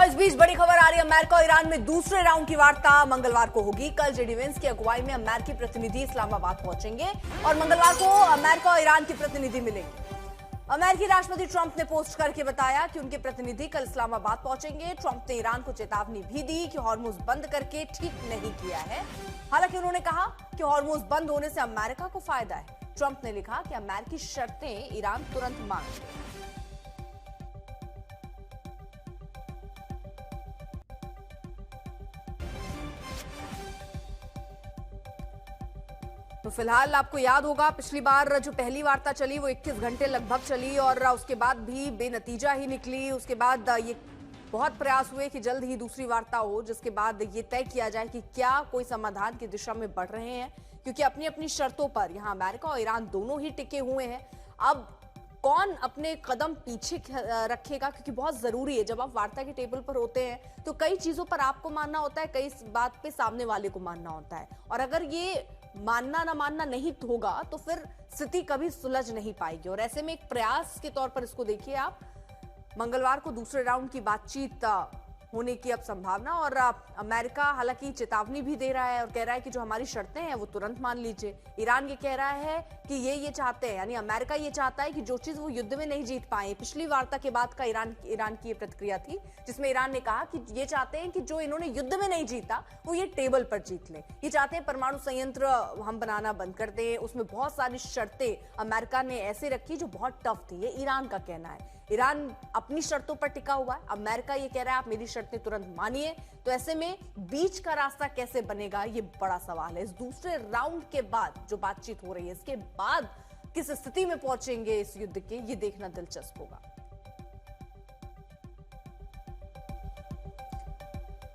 और इस बीच बड़ी खबर आ रही है, अमेरिका और ईरान में दूसरे राउंड की वार्ता मंगलवार को होगी। कल जेडी वेंस की अगुवाई में अमेरिकी प्रतिनिधि इस्लामाबाद पहुंचेंगे और मंगलवार को अमेरिका और ईरान के प्रतिनिधि मिलेंगे। अमेरिकी राष्ट्रपति ट्रंप ने पोस्ट करके बताया कि उनके प्रतिनिधि कल इस्लामाबाद पहुंचेंगे। ट्रंप ने ईरान को चेतावनी भी दी कि हॉर्मुज बंद करके ठीक नहीं किया है। हालांकि उन्होंने कहा कि हॉर्मुज बंद होने से अमेरिका को फायदा है। ट्रंप ने लिखा कि अमेरिकी शर्तें ईरान तुरंत मानेगा। तो फिलहाल आपको याद होगा, पिछली बार जो पहली वार्ता चली वो 21 घंटे लगभग चली और उसके बाद भी बेनतीजा ही निकली। उसके बाद ये बहुत प्रयास हुए कि जल्द ही दूसरी वार्ता हो, जिसके बाद ये तय किया जाए कि क्या कोई समाधान की दिशा में बढ़ रहे हैं, क्योंकि अपनी अपनी शर्तों पर यहां अमेरिका और ईरान दोनों ही टिके हुए हैं। अब कौन अपने कदम पीछे रखेगा, क्योंकि बहुत जरूरी है जब आप वार्ता के टेबल पर होते हैं तो कई चीजों पर आपको मानना होता है, कई बात पे सामने वाले को मानना होता है। और अगर ये मानना ना मानना नहीं होगा तो फिर स्थिति कभी सुलझ नहीं पाएगी। और ऐसे में एक प्रयास के तौर पर इसको देखिए आप, मंगलवार को दूसरे राउंड की बातचीत होने की अब संभावना। और अमेरिका हालांकि चेतावनी भी दे रहा है और कह रहा है कि जो हमारी शर्तें हैं वो तुरंत मान लीजिए। ईरान ये कह रहा है कि ये चाहते हैं, यानी अमेरिका ये चाहता है कि जो चीज वो युद्ध में नहीं जीत पाए। पिछली वार्ता के बाद का ईरान की ये प्रतिक्रिया थी, जिसमें ईरान ने कहा कि ये चाहते हैं कि जो इन्होंने युद्ध में नहीं जीता वो ये टेबल पर जीत ले। ये चाहते हैं परमाणु संयंत्र हम बनाना बंद कर दें। उसमें बहुत सारी शर्तें अमेरिका ने ऐसे रखी जो बहुत टफ थी, ये ईरान का कहना है। ईरान अपनी शर्तों पर टिका हुआ है, अमेरिका ये कह रहा है आप मेरी शर्तें तुरंत मानिए। तो ऐसे में बीच का रास्ता कैसे बनेगा, ये बड़ा सवाल है। इस दूसरे राउंड के बाद जो बातचीत हो रही है, इसके बाद किस स्थिति में पहुंचेंगे इस युद्ध के, ये देखना दिलचस्प होगा।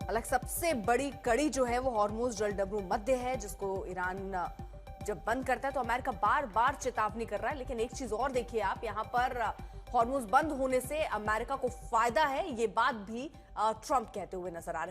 हालांकि सबसे बड़ी कड़ी जो है वो हॉर्मुज जलडमरू मध्य है, जिसको ईरान जब बंद करता है तो अमेरिका बार बार चेतावनी कर रहा है। लेकिन एक चीज और देखिए आप, यहां पर हॉर्मुज बंद होने से अमेरिका को फायदा है, ये बात भी ट्रंप कहते हुए नजर आ रहे हैं।